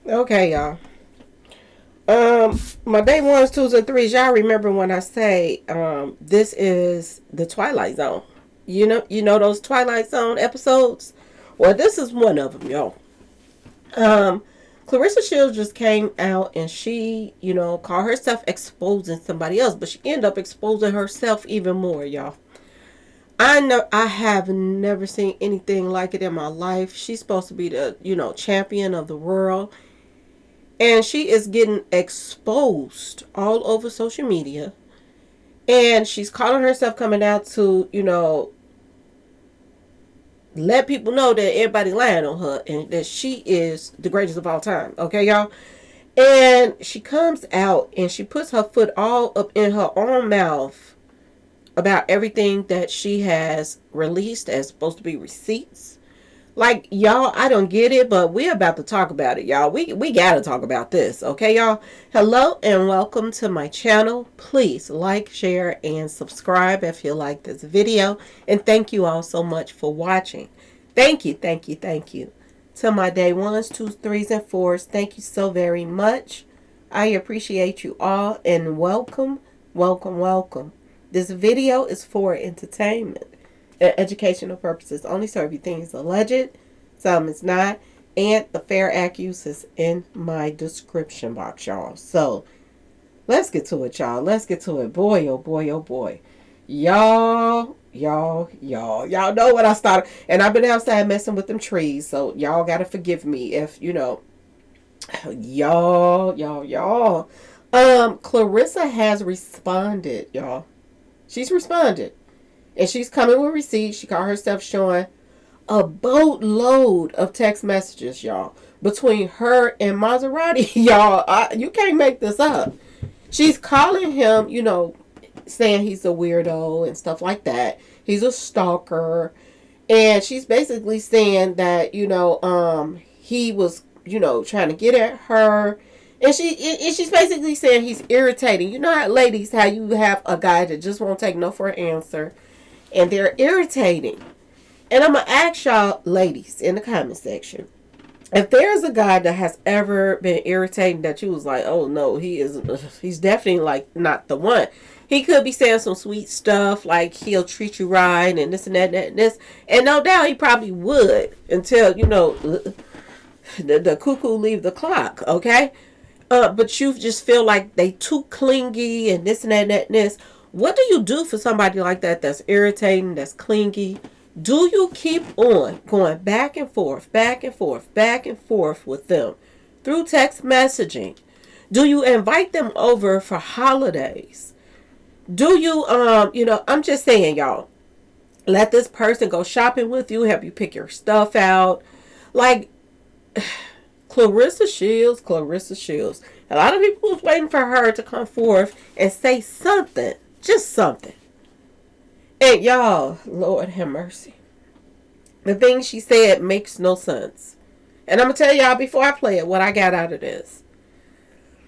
Okay, y'all. My day ones, twos, and threes. Y'all remember when I say this is the Twilight Zone? You know those Twilight Zone episodes. Well, this is one of them, y'all. Um, Claressa Shields just came out and she, called herself exposing somebody else, but she ended up exposing herself even more, y'all. I know I have never seen anything like it in my life. She's supposed to be the, champion of the world. And she is getting exposed all over social media. And she's calling herself coming out to, let people know that everybody lying on her and that she is the greatest of all time. Okay, y'all? And she comes out and she puts her foot all up in her own mouth about everything that she has released as supposed to be receipts. Like, y'all, I don't get it, but we're about to talk about it, y'all. We gotta talk about this, okay, y'all? Hello and welcome to my channel. Please like, share, and subscribe if you like this video. And thank you all so much for watching. Thank you, thank you, thank you. To my day ones, twos, threes, and fours, thank you so very much. I appreciate you all and welcome, welcome, welcome. This video is for entertainment and educational purposes only, so everything is alleged, some is not, and the fair accuse is in my description box, y'all. So let's get to it, y'all. Let's get to it. Boy, oh boy, oh boy. Y'all know what I started. And I've been outside messing with them trees, so y'all gotta forgive me if, y'all. Clarissa has responded, y'all. She's responded. And she's coming with receipts. She called herself showing a boatload of text messages, y'all, between her and Maserati. Y'all, you can't make this up. She's calling him, saying he's a weirdo and stuff like that. He's a stalker. And she's basically saying that, he was, trying to get at her. And she's basically saying he's irritating. You know how, ladies, how you have a guy that just won't take no for an answer. And they're irritating. And I'm going to ask y'all, ladies, in the comment section, if there's a guy that has ever been irritating that you was like, oh no, he's definitely like not the one. He could be saying some sweet stuff like he'll treat you right and this and that and that and this. And no doubt he probably would until, the cuckoo leave the clock, okay? But you just feel like they too clingy and this and that and that and this. What do you do for somebody like that that's irritating, that's clingy? Do you keep on going back and forth, back and forth, back and forth with them through text messaging? Do you invite them over for holidays? Do you, I'm just saying, y'all, let this person go shopping with you, help you pick your stuff out. Like, Claressa Shields. A lot of people was waiting for her to come forth and say something. Just something. And y'all, Lord have mercy. The thing she said makes no sense. And I'm going to tell y'all before I play it what I got out of this.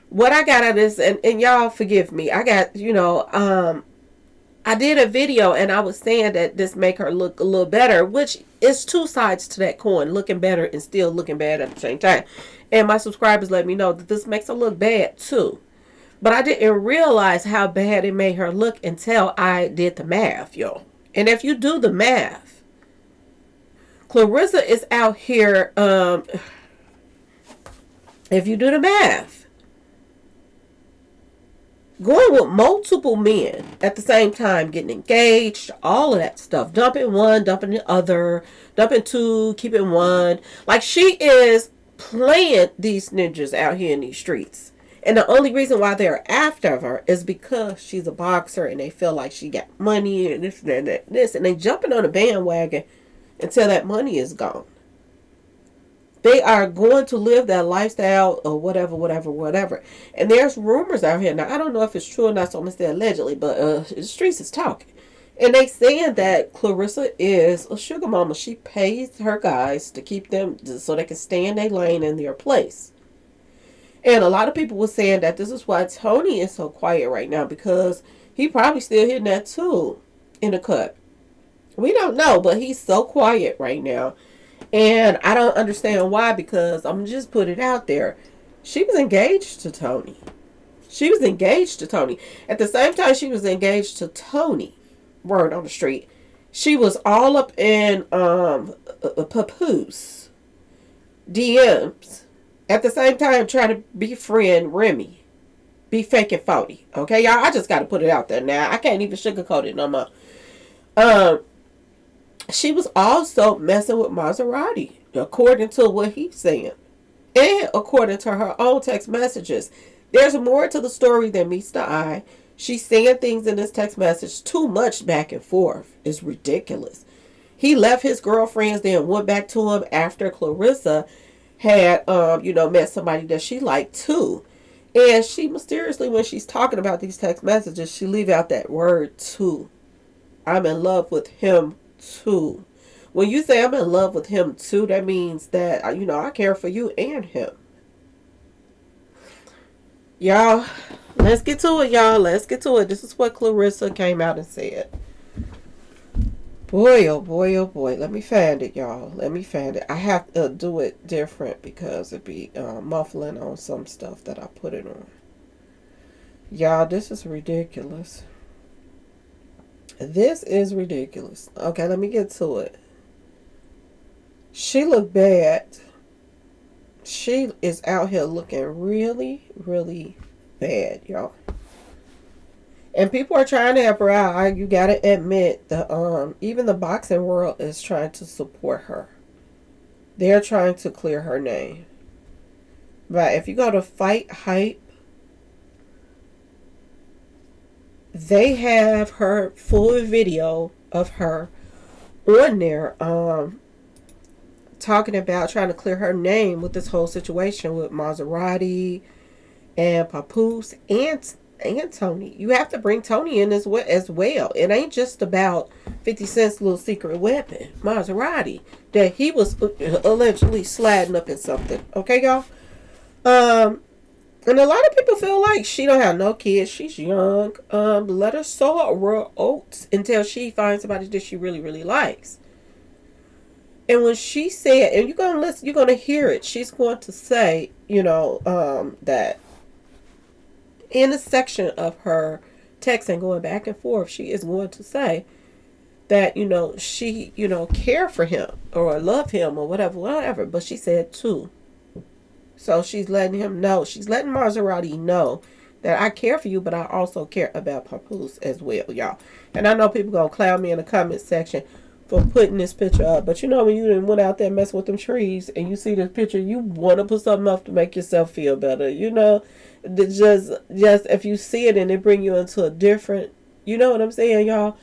What I got out of this, and y'all forgive me. I got, I did a video and I was saying that this make her look a little better, which is two sides to that coin. Looking better and still looking bad at the same time. And my subscribers let me know that this makes her look bad too. But I didn't realize how bad it made her look until I did the math, yo. And if you do the math, Clarissa is out here, if you do the math, going with multiple men at the same time, getting engaged, all of that stuff. Dumping one, dumping the other, dumping two, keeping one. Like, she is playing these ninjas out here in these streets. And the only reason why they're after her is because she's a boxer and they feel like she got money and this and that, this. And they jumping on the bandwagon until that money is gone. They are going to live that lifestyle or whatever. And there's rumors out here. Now, I don't know if it's true or not, so I'm going to say allegedly, but the streets is talking. And they saying that Clarissa is a sugar mama. She pays her guys to keep them so they can stay in their lane and their place. And a lot of people were saying that this is why Tony is so quiet right now, because he probably still hitting that too in the cut. We don't know, but he's so quiet right now. And I don't understand why, because I'm just put it out there. She was engaged to Tony. She was engaged to Tony. At the same time she was engaged to Tony, word on the street, she was all up in Papoose DMs. At the same time trying to befriend Remy. Be fake and phony. Okay, y'all? I just got to put it out there now. I can't even sugarcoat it no more. Um, she was also messing with Maserati, according to what he's saying. And according to her own text messages. There's more to the story than meets the eye. She's saying things in this text message too much back and forth. It's ridiculous. He left his girlfriends, then went back to him after Clarissa had, met somebody that she liked too. And she mysteriously, when she's talking about these text messages, she leave out that word too. I'm in love with him too. When you say I'm in love with him too, that means that, I care for you and him. Y'all, let's get to it, y'all. Let's get to it. This is what Clarissa came out and said. Boy, oh boy, oh boy. Let me find it, y'all. Let me find it. I have to do it different because it be muffling on some stuff that I put it on. Y'all, this is ridiculous. This is ridiculous. Okay, let me get to it. She looked bad. She is out here looking really, really bad, y'all. And people are trying to help her out. You gotta admit, even the boxing world is trying to support her. They're trying to clear her name. But if you go to Fight Hype, they have her full video of her on there, talking about trying to clear her name with this whole situation with Maserati and Papoose and Tony. You have to bring Tony in as well. It ain't just about 50 Cent's little secret weapon, Maserati, that he was allegedly sliding up in something. Okay, y'all? And a lot of people feel like she don't have no kids. She's young. Let her sow her raw oats until she finds somebody that she really, really likes. And when she said, and you're gonna listen, you're gonna hear it. She's going to say, that in a section of her text and going back and forth, she is going to say that, she, care for him or love him or whatever. But she said too. So she's letting him know. She's letting Maserati know that I care for you, but I also care about Papoose as well, y'all. And I know people gonna clown me in the comment section for putting this picture up. But when you done went out there messing with them trees and you see this picture, you want to put something up to make yourself feel better. Just if you see it and it bring you into a different, you know what I'm saying, y'all?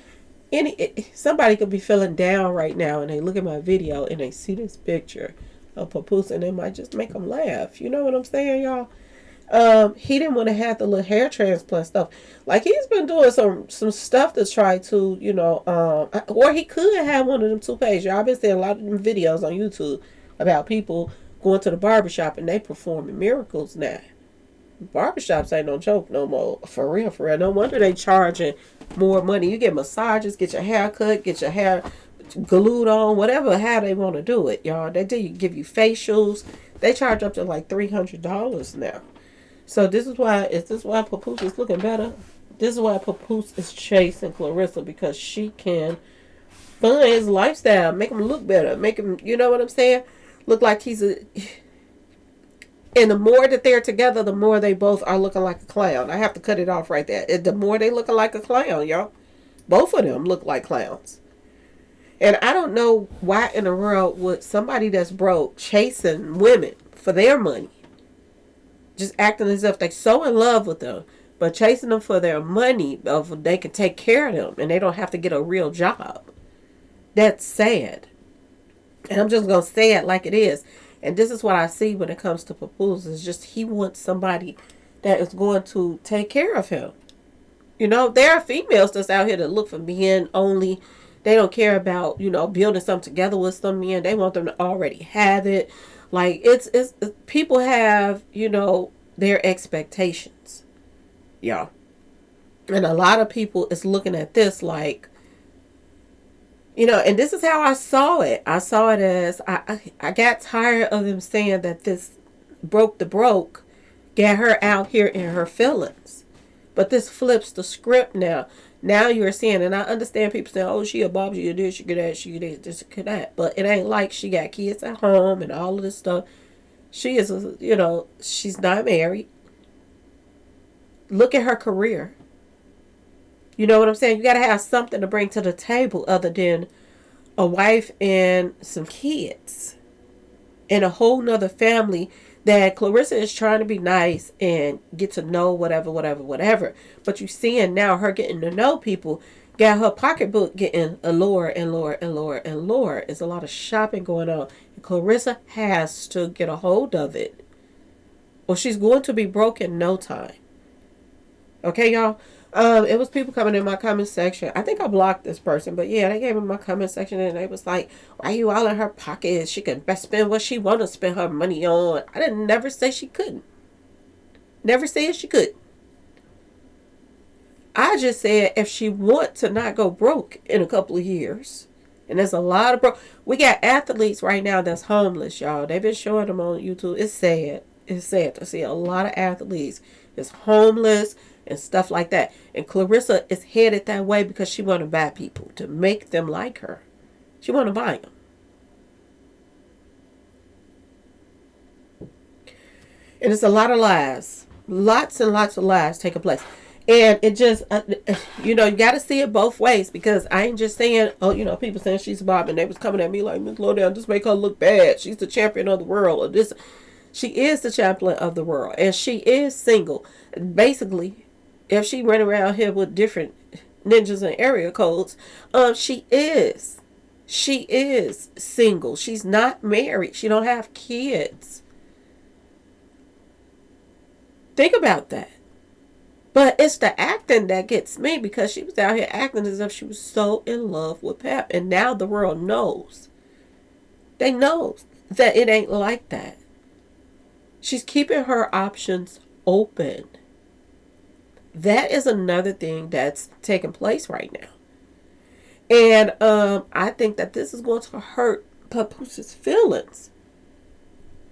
Somebody could be feeling down right now and they look at my video and they see this picture of Papoose and it might just make them laugh. You know what I'm saying, y'all? He didn't want to have the little hair transplant stuff. Like, he's been doing some stuff to try to, or he could have one of them toupees. Y'all been seeing a lot of them videos on YouTube about people going to the barbershop and they performing miracles now. Barbershops ain't no joke no more. For real, for real. No wonder they charging more money. You get massages, get your hair cut, get your hair glued on, whatever, how they want to do it, y'all. They give you facials. They charge up to like $300 now. So this is why Papoose is looking better. This is why Papoose is chasing Clarissa, because she can fund his lifestyle, make him look better, make him, you know what I'm saying, look like he's a. And the more that they're together, the more they both are looking like a clown. I have to cut it off right there. The more they looking like a clown, y'all. Both of them look like clowns. And I don't know why in the world would somebody that's broke chasing women for their money, just acting as if they're so in love with them, but chasing them for their money, of they can take care of them and they don't have to get a real job. That's sad. And I'm just going to say it like it is. And this is what I see when it comes to Papoose. It's just he wants somebody that is going to take care of him. There are females that's out here that look for men only. They don't care about, building something together with some men. They want them to already have it. Like, it's people have, their expectations. Y'all. And a lot of people is looking at this like, You know, and this is how I saw it. I saw it as I got tired of them saying that this broke the broke got her out here in her feelings. But this flips the script now. Now you're seeing, and I understand people saying, oh, she a Bob, she a this, she get that, she get this, she that. But it ain't like she got kids at home and all of this stuff. She is, she's not married. Look at her career. You know what I'm saying? You got to have something to bring to the table other than a wife and some kids and a whole nother family that Clarissa is trying to be nice and get to know whatever, whatever, whatever. But you seeing now her getting to know people got her pocketbook getting lower and lower and lower and lower. It's a lot of shopping going on. And Clarissa has to get a hold of it, or she's going to be broke in no time. Okay, y'all? It was people coming in my comment section. I think I blocked this person, but yeah, they gave me my comment section and they was like, why you all in her pocket? She can best spend what she want to spend her money on. I didn't never say she couldn't. Never said she could. I just said if she want to not go broke in a couple of years. And there's a lot of broke. We got athletes right now that's homeless, y'all. They've been showing them on YouTube. It's sad. It's sad to see a lot of athletes that's homeless and stuff like that. And Clarissa is headed that way because she want to buy people to make them like her. She want to buy them. And it's a lot of lies. Lots and lots of lies taking place. And it just, you got to see it both ways, because I ain't just saying, oh, people saying she's a Bob, and they was coming at me like, Miss Lowdown, just make her look bad. She's the champion of the world. Or this. She is the champion of the world, and she is single. Basically, if she run around here with different ninjas and area codes, she is single. She's not married. She don't have kids. Think about that. But it's the acting that gets me, because she was out here acting as if she was so in love with Pep, and now the world knows. They know that it ain't like that. She's keeping her options open. That is another thing that's taking place right now. And I think that this is going to hurt Papooses' feelings.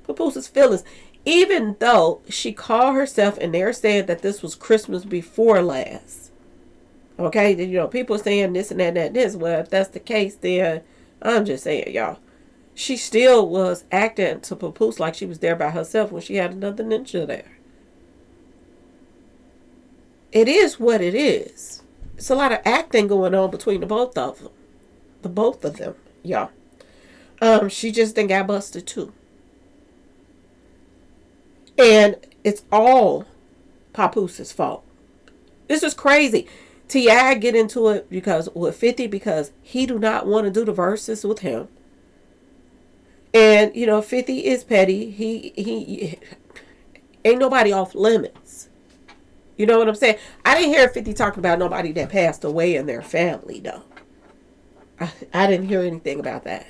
Papooses' feelings. Even though she called herself, and they're saying that this was Christmas before last. Okay? People are saying this and that and this. Well, if that's the case, then I'm just saying, y'all. She still was acting to Papoose like she was there by herself when she had another ninja there. It is what it is. It's a lot of acting going on between the both of them. The both of them, y'all. She just then got busted too. And it's all Papooses' fault. This is crazy. T.I. get into it with 50 because he do not want to do the verses with him. And, 50 is petty. He ain't nobody off limits. You know what I'm saying? I didn't hear 50 talking about nobody that passed away in their family, though. I didn't hear anything about that.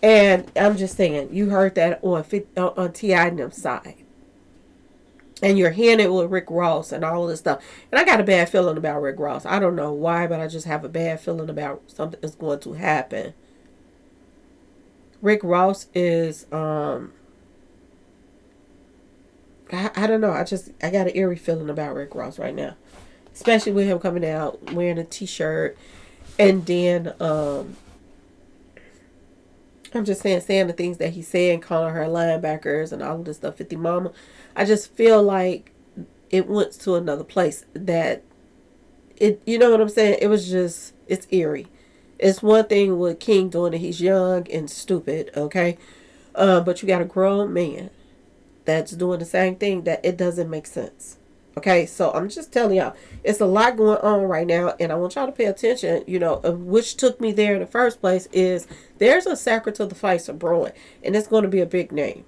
And I'm just saying, you heard that on T.I. and them side. And you're hearing it with Rick Ross and all of this stuff. And I got a bad feeling about Rick Ross. I don't know why, but I just have a bad feeling about something that's going to happen. Rick Ross is, I don't know. I got an eerie feeling about Rick Ross right now. Especially with him coming out wearing a t-shirt. And then, I'm just saying the things that he said and calling her linebackers and all of this stuff, 50 mama. I just feel like it went to another place that you know what I'm saying? It was just, it's eerie. It's one thing with King doing it. He's young and stupid, okay? But you got a grown man that's doing the same thing, that it doesn't make sense. Okay, so I'm just telling y'all, it's a lot going on right now, and I want y'all to pay attention, which took me there in the first place, is there's a Sacred to the Feist brewing, and it's going to be a big name.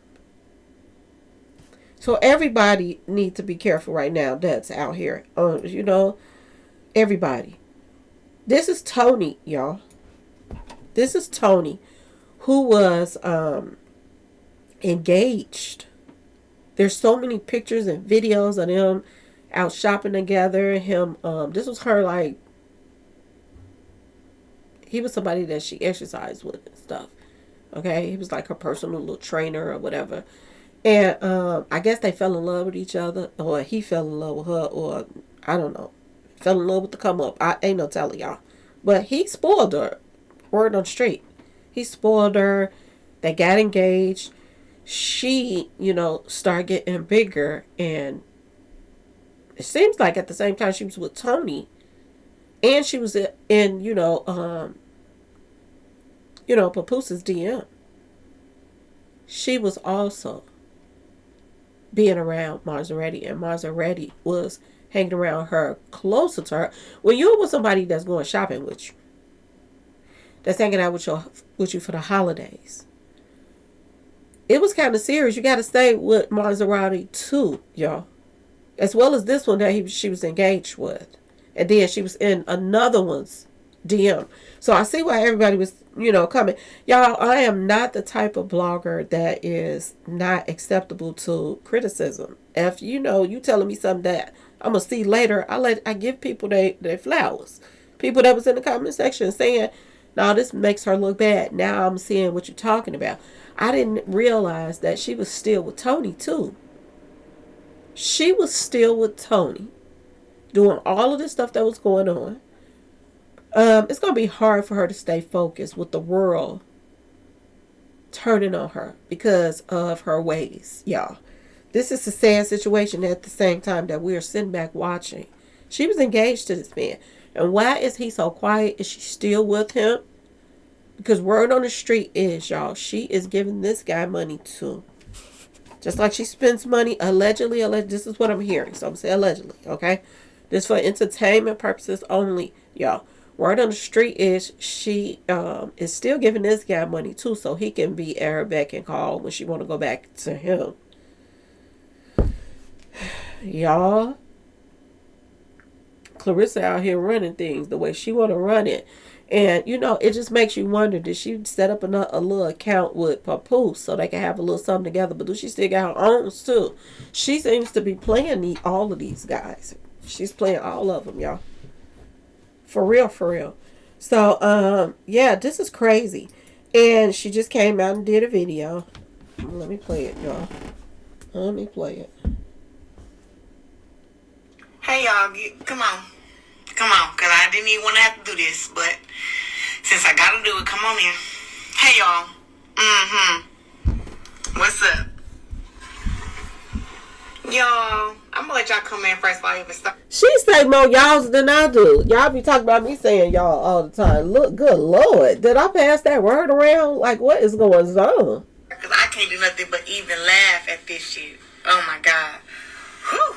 So everybody needs to be careful right now that's out here. Everybody. This is Tony, y'all. This is Tony, who was engaged. There's so many pictures and videos of them out shopping together. This was her, like, he was somebody that she exercised with and stuff. Okay, he was like her personal little trainer or whatever. And I guess they fell in love with each other, or he fell in love with her, or I don't know, fell in love with the come up. I ain't no telling y'all, but he spoiled her. Word on the street, he spoiled her. They got engaged. She, started getting bigger, and it seems like at the same time she was with Tony, and she was in Papooses DM. She was also being around Maserati, and Maserati was hanging around her, closer to her. When you're with somebody that's going shopping with you, that's hanging out with you for the holidays, it was kind of serious. You got to stay with Maserati too, y'all, as well as this one that she was engaged with, and then she was in another one's DM. So I see why everybody was, coming. Y'all, I am not the type of blogger that is not acceptable to criticism. If you telling me something that I'm gonna see later, I give people their flowers. People that was in the comment section saying, "No, this makes her look bad." Now I'm seeing what you're talking about. I didn't realize that she was still with Tony too. She was still with Tony, doing all of this stuff that was going on. It's going to be hard for her to stay focused with the world turning on her because of her ways, y'all. This is a sad situation at the same time that we are sitting back watching. She was engaged to this man. And why is he so quiet? Is she still with him? Because word on the street is, y'all, she is giving this guy money too. Just like she spends money, allegedly, this is what I'm hearing. So I'm going to say allegedly, okay? This for entertainment purposes only, y'all. Word on the street is she is still giving this guy money too, so he can be at her beck and call when she want to go back to him. Y'all, Clarissa out here running things the way she want to run it. And, it just makes you wonder, did she set up a little account with Papoose so they can have a little something together? But do she still got her own too? She seems to be playing all of these guys. She's playing all of them, y'all. For real, for real. So, this is crazy. And she just came out and did a video. Let me play it, y'all. Let me play it. Hey, y'all. Come on. Come on. Because I didn't even want to have to do this. But since I got to do it, come on in. Hey, y'all. What's up? Y'all, I'm going to let y'all come in first before I even start. She say more y'alls than I do. Y'all be talking about me saying y'all all the time. Look, good Lord. Did I pass that word around? Like, what is going on? Because I can't do nothing but even laugh at this shit. Oh, my God. Whew.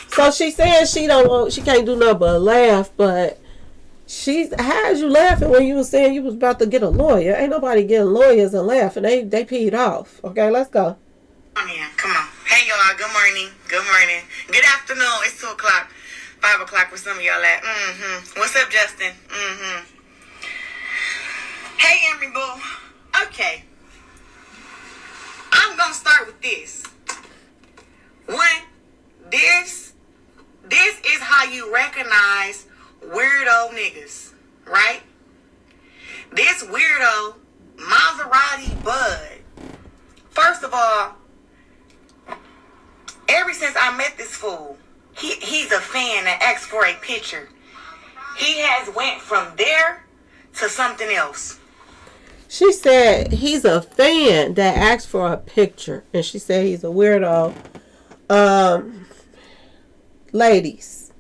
So she says she can't do nothing but laugh, but how's you laughing when you was saying you was about to get a lawyer? Ain't nobody getting lawyers and laughing. They peed off. Okay, let's go. Come on. Hey, y'all. Good morning. Good morning. Good afternoon. It's 2 o'clock. 5 o'clock where some of y'all at. What's up, Justin? Hey, Emery Boo. Okay. I'm going to start with this. One, this is how you recognize weirdo niggas, right? This weirdo, Maserati Bud. First of all, ever since I met this fool, he's a fan that asks for a picture. He has went from there to something else. She said he's a fan that asked for a picture, and she said he's a weirdo. Ladies,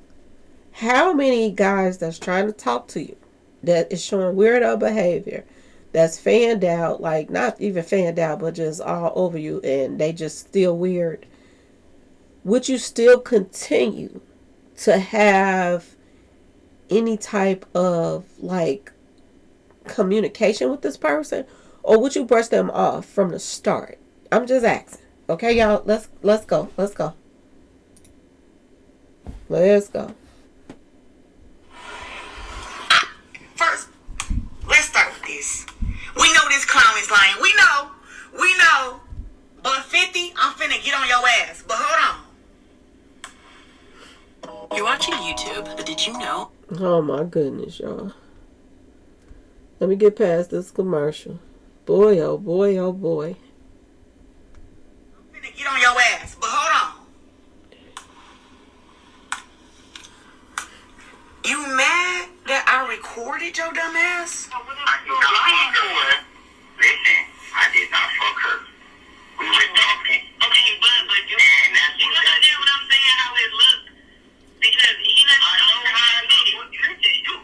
how many guys that's trying to talk to you that is showing weirdo behavior, that's fanned out, like not even fanned out, but just all over you, and they just still weird? Would you still continue to have any type of like communication with this person, or would you brush them off from the start? I'm just asking. Okay, y'all, let's go. Let's go. First, let's start with this. We know this clown is lying. We know. But 50, I'm finna get on your ass. But hold on. You're watching YouTube, but did you know? Oh my goodness, y'all. Let me get past this commercial. Boy, oh boy, oh boy. I'm finna get on your ass, but hold on. You mad that I recorded your dumb ass? Listen, I did not fuck her. We were talking. Okay, but you understand what I'm saying, how it looked? Because he let me know how it looked. Listen, you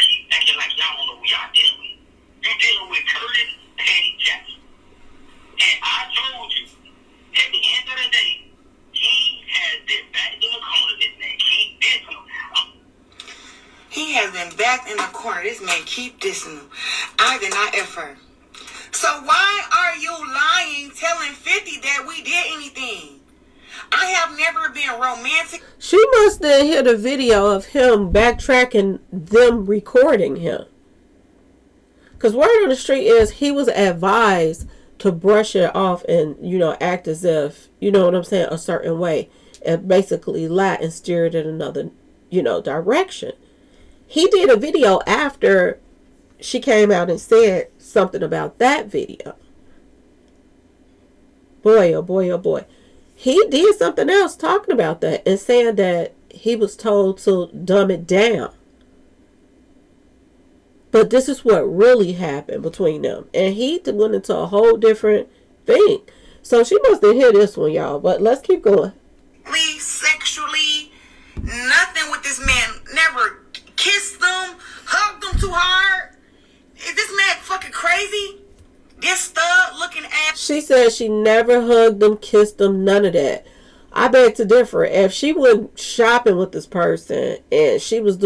keep acting like y'all don't know who y'all dealing with. You dealing with Curtis Petty Jackson. And I told you, at the end of the day, he has been back in the corner, this man. Keep dissing him. He has been back in the corner. This man keep dissing him. I did not F her. So why are you lying, telling 50 that we did anything? I have never been romantic. She must have hit a video of him backtracking them recording him. Because word on the street is he was advised to brush it off and, act as if, you know what I'm saying, a certain way. And basically lie and steer it in another, direction. He did a video after she came out and said something about that video. Boy, oh boy, oh boy. He did something else talking about that and saying that he was told to dumb it down. But this is what really happened between them. And he went into a whole different thing. So she must have hit this one, y'all. But let's keep going. Sexually, nothing with this man. Never kissed them, hugged them too hard. Is this man fucking crazy? This stud looking ass. She said she never hugged them, kissed them, none of that. I beg to differ. If she went shopping with this person and she was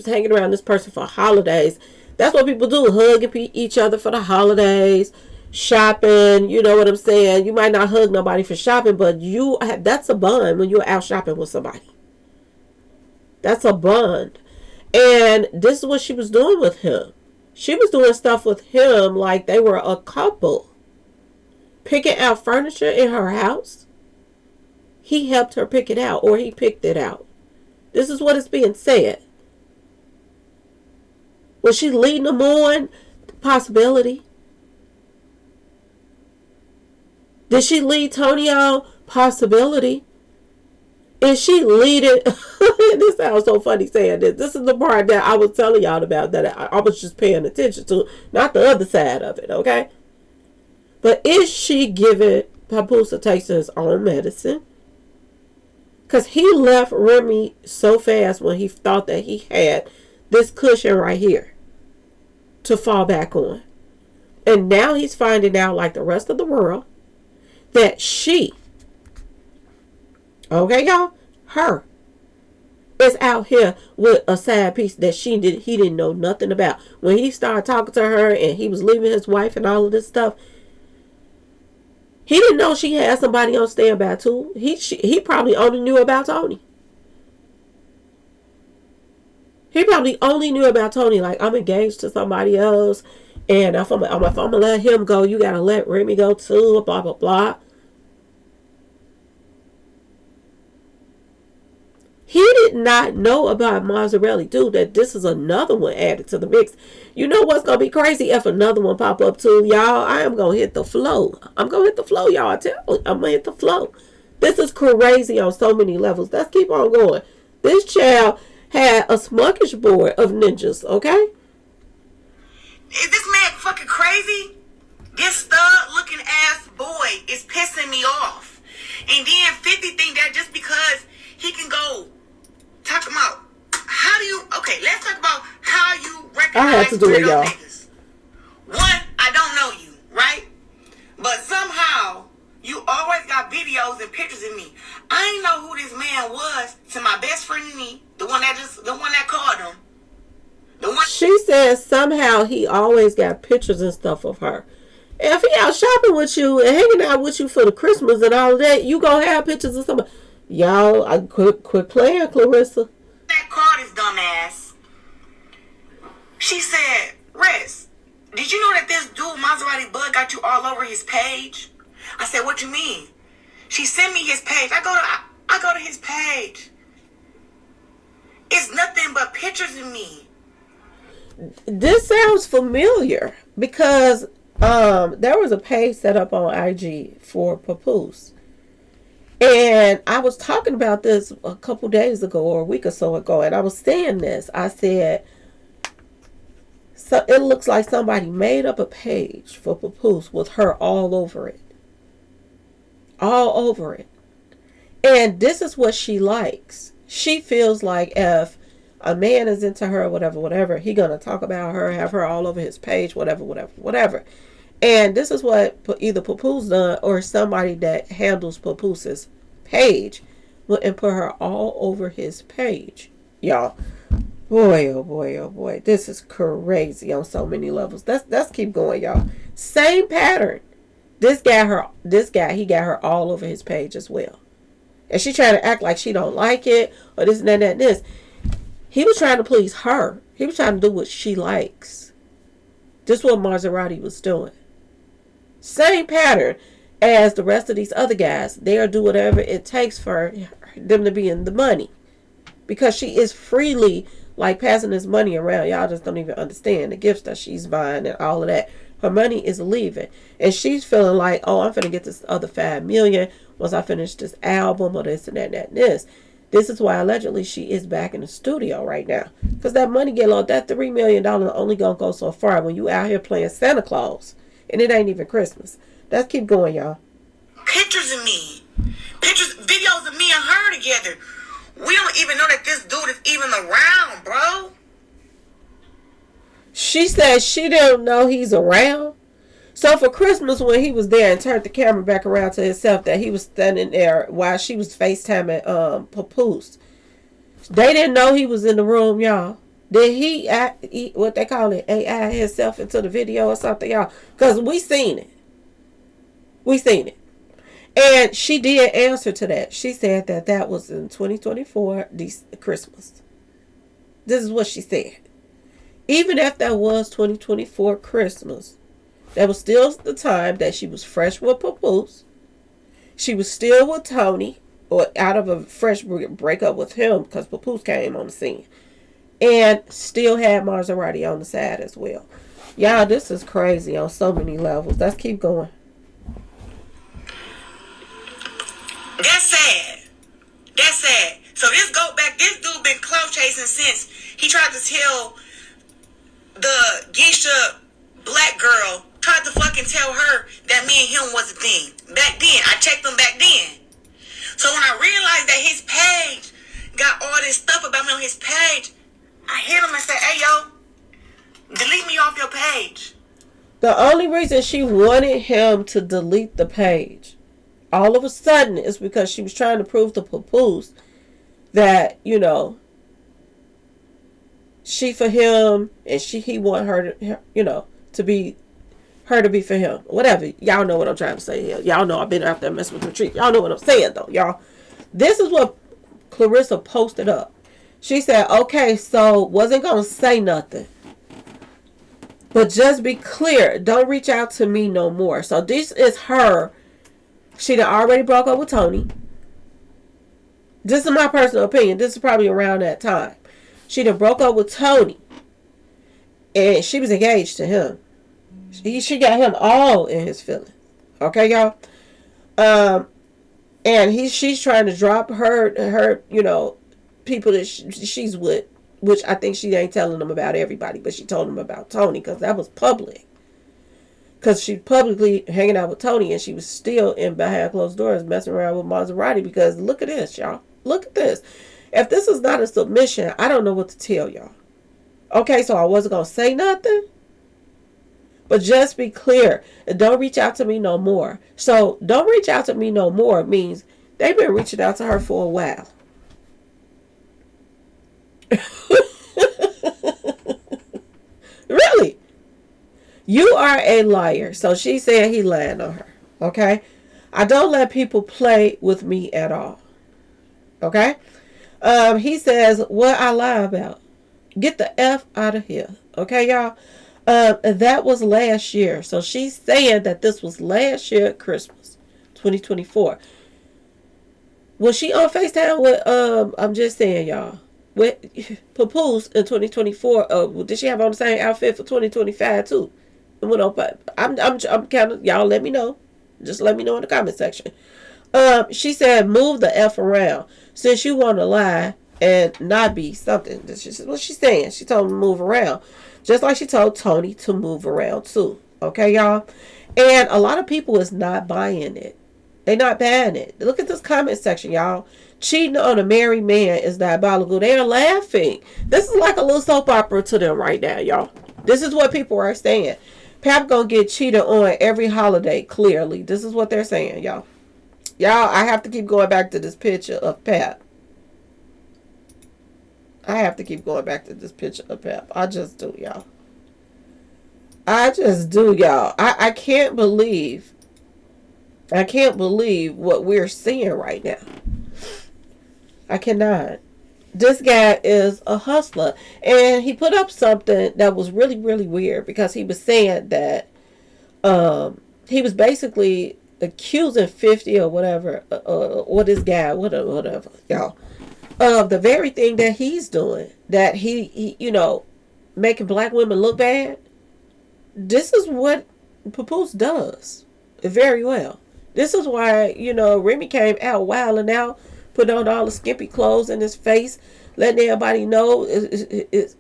hanging around this person for holidays, that's what people do. Hug each other for the holidays, shopping. You know what I'm saying? You might not hug nobody for shopping, but that's a bond when you're out shopping with somebody. That's a bond. And this is what she was doing with him. She was doing stuff with him like they were a couple. Picking out furniture in her house. He helped her pick it out, or he picked it out. This is what is being said. Was she leading them on? Possibility. Did she lead Tony on? Possibility. Is she leading? This sounds so funny saying this. This is the part that I was telling y'all about that I was just paying attention to, not the other side of it, okay? But is she giving Papoose a taste of his own medicine? Because he left Remy so fast when he thought that he had this cushion right here to fall back on. And now he's finding out, like the rest of the world, that she, okay, y'all, her, is out here with a side piece that he didn't know nothing about. When he started talking to her and he was leaving his wife and all of this stuff, he didn't know she had somebody on standby too. He probably only knew about Tony. He probably only knew about Tony, like, I'm engaged to somebody else, and if I'm gonna let him go, you gotta let Remy go too, blah blah blah. He did not know about Maserati, dude, that this is another one added to the mix. You know what's going to be crazy if another one pop up too, y'all? I am going to hit the flow. I'm going to hit the flow, y'all. I tell you, I'm going to hit the flow. This is crazy on so many levels. Let's keep on going. This child had a smorgasbord of ninjas, okay? Is this man fucking crazy? This stud looking ass boy is pissing me off. And then 50 think that just because he can go talk about let's talk about how you recognize I had to do it, y'all. niggas. One, I don't know you, right? But somehow you always got videos and pictures of me. I ain't know who this man was to my best friend and me, the one that called him. She says somehow he always got pictures and stuff of her. If he out shopping with you and hanging out with you for the Christmas and all of that, you gonna have pictures of somebody. Y'all, I quit playing, Clarissa. That called his dumb ass. She said, Rez, did you know that this dude Maserati Bud got you all over his page? I said, what you mean? She sent me his page. I go to his page. It's nothing but pictures of me. This sounds familiar because there was a page set up on IG for Papoose. And I was talking about this a couple days ago or a week or so ago, and I was saying this. I said, so it looks like somebody made up a page for Papoose with her all over it. All over it. And this is what she likes. She feels like if a man is into her, whatever, he gonna talk about her, have her all over his page, whatever. And this is what either Papoose done or somebody that handles Papoose's page went and put her all over his page. Y'all, boy, oh boy, oh boy, this is crazy on so many levels. Let's keep going, y'all. Same pattern. This guy, he got her all over his page as well. And she trying to act like she don't like it or this and that and this. He was trying to please her. He was trying to do what she likes. This is what Maserati was doing. Same pattern as the rest of these other guys. They'll do whatever it takes for them to be in the money. Because she is freely like passing this money around. Y'all just don't even understand the gifts that she's buying and all of that. Her money is leaving. And she's feeling like, oh, I'm finna get this other $5 million once I finish this album or this and that and that and this. This is why allegedly she is back in the studio right now. Because that money get low. That $3 million only gonna go so far when you out here playing Santa Claus. And it ain't even Christmas. Let's keep going, y'all. Pictures of me. Pictures, videos of me and her together. We don't even know that this dude is even around, bro. She said she didn't know he's around. So for Christmas when he was there and turned the camera back around to himself that he was standing there while she was FaceTiming Papoose. They didn't know he was in the room, y'all. Did he what they call it, AI himself into the video or something, y'all? Because we seen it. We seen it. And she did answer to that. She said that was in 2024, Christmas. This is what she said. Even if that was 2024 Christmas, that was still the time that she was fresh with Papoose. She was still with Tony, or out of a fresh breakup with him because Papoose came on the scene. And still had Maserati on the side as well. Y'all, this is crazy on so many levels. Let's keep going. That's sad. That's sad. So this dude been clout chasing since he tried to tell the geisha black girl, tried to fucking tell her that me and him was a thing. Back then. I checked him back then. So when I realized that his page got all this stuff about me on his page, I hit him and said, hey, yo, delete me off your page. The only reason she wanted him to delete the page all of a sudden is because she was trying to prove to Papoose that, you know, she for him and he want her to, you know, to be her to be for him. Whatever. Y'all know what I'm trying to say here. Y'all know I've been out there messing with the tree. Y'all know what I'm saying though, y'all. This is what Clarissa posted up. She said, okay, so wasn't going to say nothing. But just be clear. Don't reach out to me no more. So this is her. She done already broke up with Tony. This is my personal opinion. This is probably around that time. She done broke up with Tony. And she was engaged to him. She got him all in his feelings. Okay, y'all? And she's trying to drop her, you know, people that she's with, which I think she ain't telling them about everybody, but she told them about Tony because that was public. Because she publicly hanging out with Tony and she was still in behind closed doors messing around with Maserati because look at this, y'all. Look at this. If this is not a submission, I don't know what to tell y'all. Okay, so I wasn't going to say nothing. But just be clear. And don't reach out to me no more. So don't reach out to me no more means they've been reaching out to her for a while. Really? You are a liar. So she said he lied on her. Okay? I don't let people play with me at all. Okay? He says, what I lie about? Get the F out of here. Okay, y'all? That was last year. So she's saying that this was last year at Christmas, 2024. Was she on FaceTime with, I'm just saying, y'all. with Papoose in 2024. Did she have on the same outfit for 2025 too? And went on. I'm kind of, y'all. Let me know. Just let me know in the comment section. She said, "Move the F around. Since you want to lie and not be something." This is what she's saying. She told him to move around, just like she told Tony to move around too. Okay, y'all. And a lot of people is not buying it. They not buying it. Look at this comment section, y'all. Cheating on a married man is diabolical. They are laughing. This is like a little soap opera to them right now, y'all. This is what people are saying. Pap gonna get cheated on every holiday, clearly. This is what they're saying, y'all. Y'all, I have to keep going back to this picture of Pap. I have to keep going back to this picture of Pap. I just do, y'all. I just do, y'all. I can't believe what we're seeing right now. I cannot. This guy is a hustler. And he put up something that was really, really weird, because he was saying that he was basically accusing 50 or whatever, or this guy, whatever, y'all, of the very thing that he's doing. That he making black women look bad. This is what Papoose does very well. This is why, Remy came out wilding out, putting on all the skimpy clothes in his face, letting everybody know it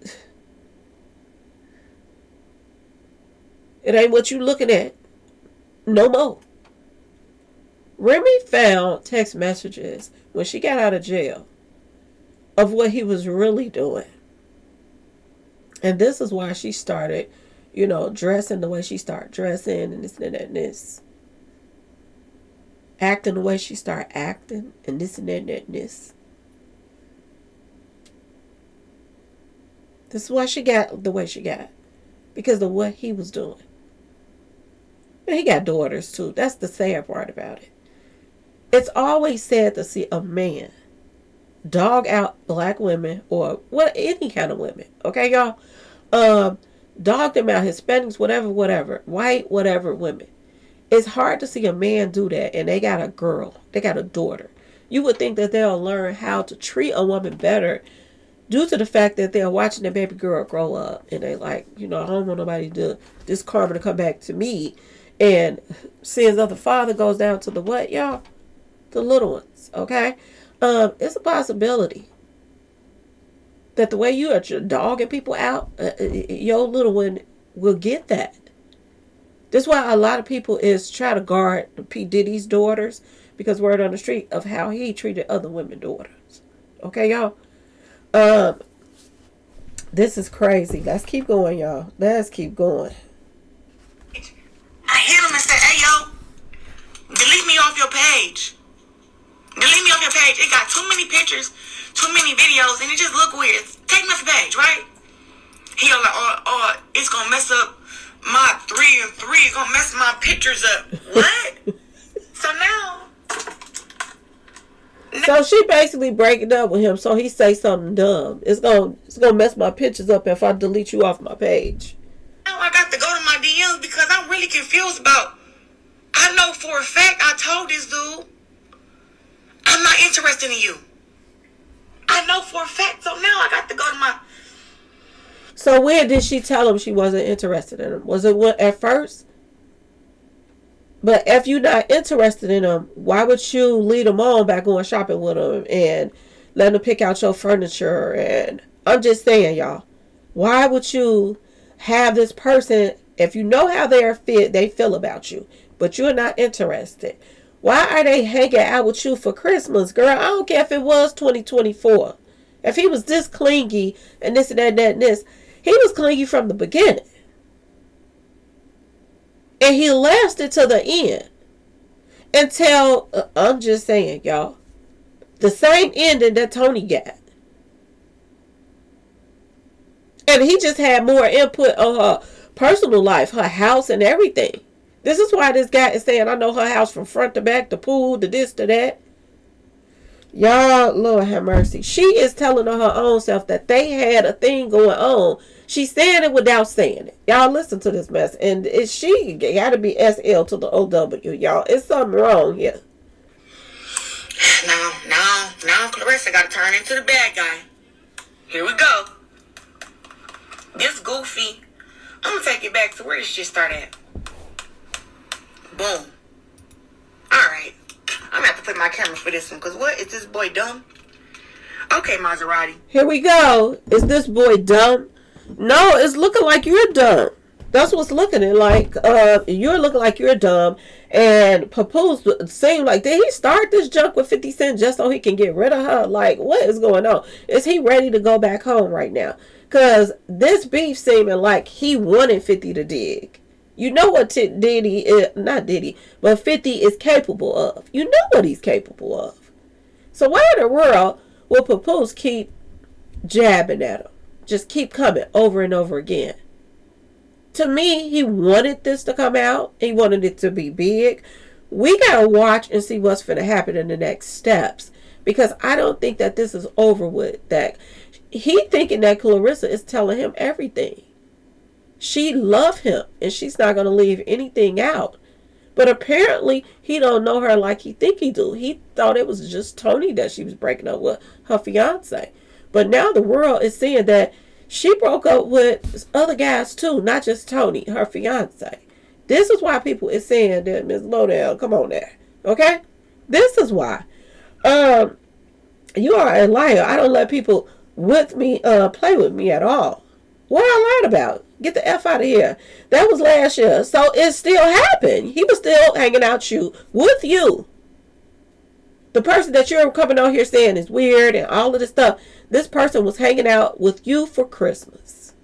ain't what you looking at no more. Remy found text messages when she got out of jail of what he was really doing. And this is why she started, dressing the way she started dressing, and this and that and this. Acting the way she started acting, and this and that and this. This is why she got the way she got. Because of what he was doing. And he got daughters too. That's the sad part about it. It's always sad to see a man dog out black women, or any kind of women. Okay, y'all? Dog them out, Hispanics, whatever, white, whatever women. It's hard to see a man do that, and they got a girl. They got a daughter. You would think that they'll learn how to treat a woman better due to the fact that they're watching their baby girl grow up. And they like, I don't want nobody to this karma to come back to me. And seeing that the father goes down to the what, y'all? The little ones, okay? It's a possibility that the way you are dogging people out, your little one will get that. That's why a lot of people is try to guard P. Diddy's daughters, because word on the street of how he treated other women daughters. Okay, y'all? This is crazy. Let's keep going, y'all. Let's keep going. I hit him and said, "Hey, yo, delete me off your page. Delete me off your page. It got too many pictures, too many videos, and it just look weird. Take me off the page, right?" He was like, it's going to mess up my 3 and 3. It's going to mess my pictures up. What? So now. So she basically breaking up with him, so he say something dumb. It's gonna mess my pictures up if I delete you off my page. Now I got to go to my DMs because I'm really confused about. I know for a fact I told this dude I'm not interested in you. I know for a fact, so now I got to go to my. So when did she tell him she wasn't interested in him? Was it at first? But if you're not interested in him, why would you lead him on by going shopping with him and letting him pick out your furniture? And I'm just saying, y'all, why would you have this person, if you know how they feel about you, but you're not interested? Why are they hanging out with you for Christmas, girl? I don't care if it was 2024. If he was this clingy and this and that and this, he was clingy from the beginning. And he lasted to the end. Until, I'm just saying, y'all, the same ending that Tony got. And he just had more input on her personal life, her house and everything. This is why this guy is saying, I know her house from front to back, the pool, the this to that. Y'all, Lord have mercy. She is telling her own self that they had a thing going on. She's saying it without saying it. Y'all listen to this mess. And she got to be SL to the OW, y'all. It's something wrong here. Now Clarissa got to turn into the bad guy. Here we go. This goofy. I'm gonna take it back to where this shit start at. Boom. Alright. I'm gonna have to put my camera for this one, because what? Is this boy dumb? Okay, Maserati. Here we go. Is this boy dumb? No, it's looking like you're dumb. That's what's looking at like. You're looking like you're dumb. And Papoose seemed like, did he start this junk with 50 Cent just so he can get rid of her? Like, what is going on? Is he ready to go back home right now? Because this beef seeming like he wanted 50 to dig. You know what Diddy is, not Diddy, but 50 is capable of. You know what he's capable of. So why in the world will Papoose keep jabbing at him? Just keep coming over and over again. To me, he wanted this to come out. He wanted it to be big. We got to watch and see what's going to happen in the next steps. Because I don't think that this is over with. That he thinking that Clarissa is telling him everything. She loved him. And she's not going to leave anything out. But apparently, he don't know her like he think he do. He thought it was just Tony that she was breaking up with, her fiance. But now the world is seeing that she broke up with other guys too, not just Tony, her fiance. This is why people is saying that Miss Lowdown, come on there. Okay? This is why. You are a liar. I don't let people with me play with me at all. What I lied about? Get the F out of here. That was last year. So it still happened. He was still hanging out with you. The person that you're coming on here saying is weird and all of this stuff. This person was hanging out with you for Christmas.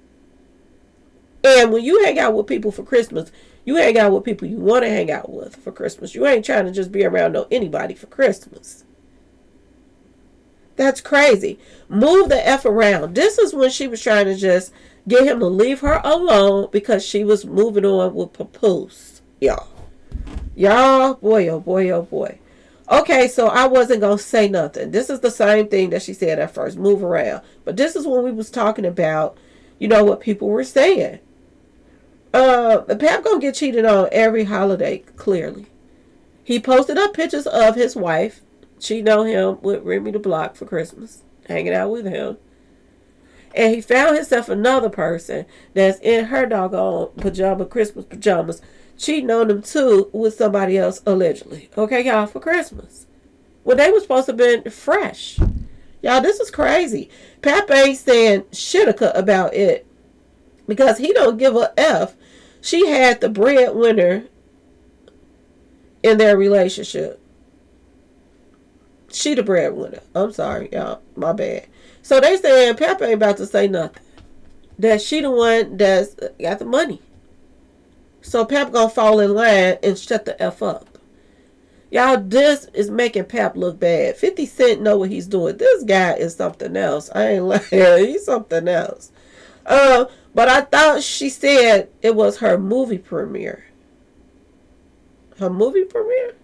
And when you hang out with people for Christmas, you hang out with people you want to hang out with for Christmas. You ain't trying to just be around anybody for Christmas. That's crazy. Move the F around. This is when she was trying to just get him to leave her alone because she was moving on with Papoose. Y'all, boy, oh boy, oh boy. Okay, so I wasn't going to say nothing. This is the same thing that she said at first. Move around. But this is when we was talking about, what people were saying. Pap going to get cheated on every holiday, clearly. He posted up pictures of his wife cheating on him with Remy the Block for Christmas. Hanging out with him. And he found himself another person that's in her doggone Christmas pajamas, cheating on them too with somebody else allegedly. Okay, y'all, for Christmas. Well, they were supposed to have been fresh. Y'all, this is crazy. Pap ain't saying shit about it because he don't give a F. She had the breadwinner in their relationship. She the breadwinner. I'm sorry, y'all. My bad. So they saying Pap ain't about to say nothing. That she the one that's got the money. So Pap gonna fall in line and shut the F up. Y'all, this is making Pap look bad. 50 Cent know what he's doing. This guy is something else. I ain't lying. He's something else. But I thought she said it was her movie premiere. Her movie premiere?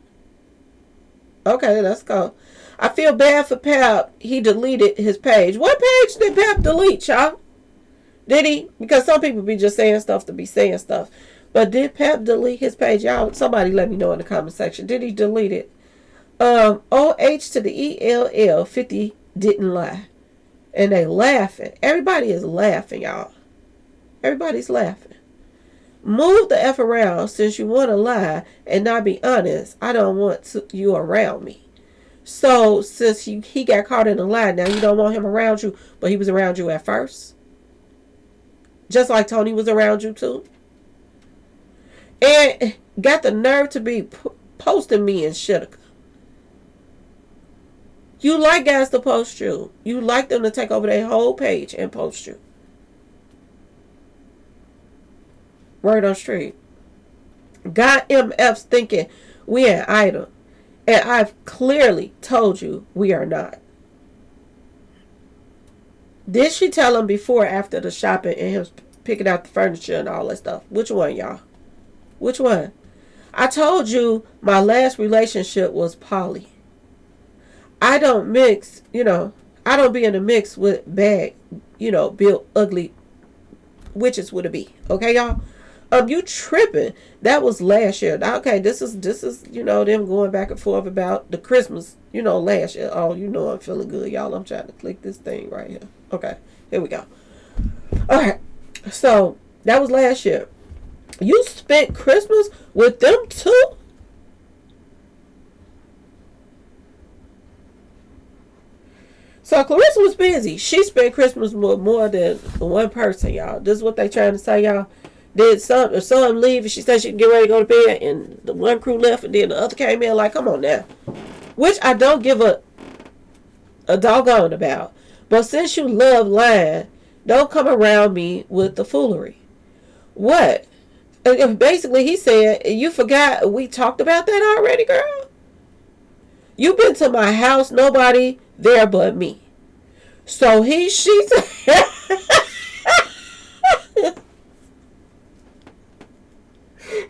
Okay, let's go. I feel bad for Pap. He deleted his page. What page did Pap delete, y'all? Did he? Because some people be just saying stuff to be saying stuff. But did Pap delete his page? Y'all, somebody let me know in the comment section. Did he delete it? OH to the ELL, 50 didn't lie. And they laughing. Everybody is laughing, y'all. Everybody's laughing. Move the F around since you want to lie and not be honest. I don't want you around me. So since he got caught in a lie, now you don't want him around you, but he was around you at first. Just like Tony was around you too. And got the nerve to be posting me and shit. You like guys to post you. You like them to take over their whole page and post you. Word on street. Got MFs thinking we an idol. And I've clearly told you we are not. Did she tell him before or after the shopping and him picking out the furniture and all that stuff? Which one, y'all? Which one? I told you my last relationship was poly. I don't mix, I don't be in a mix with bad, built ugly witches would it be. Okay, y'all? You tripping. That was last year. Okay, this is them going back and forth about the Christmas, last year. Oh, I'm feeling good, y'all. I'm trying to click this thing right here. Okay, here we go. Alright. So that was last year. You spent Christmas with them too? So Clarissa was busy. She spent Christmas with more than one person, y'all. This is what they trying to say, y'all. Did some leave and she said she'd get ready to go to bed and the one crew left and then the other came in, like, come on now. Which I don't give a doggone about. But since you love lying, don't come around me with the foolery. What? Basically, he said, you forgot we talked about that already, girl? You been to my house, nobody there but me. So she said,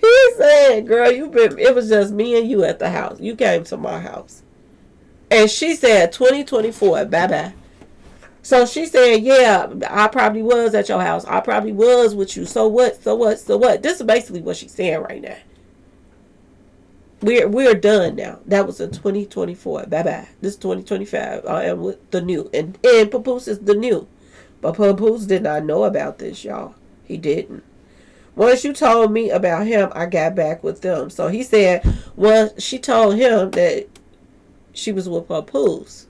he said, girl, it was just me and you at the house. You came to my house. And she said, 2024, bye-bye. So she said, yeah, I probably was at your house. I probably was with you. So what? This is basically what she's saying right now. We're done now. That was in 2024. Bye-bye. This is 2025. I am with the new. And Papoose is the new. But Papoose did not know about this, y'all. He didn't. Once you told me about him, I got back with them. So he said, once she told him that she was with Papoose,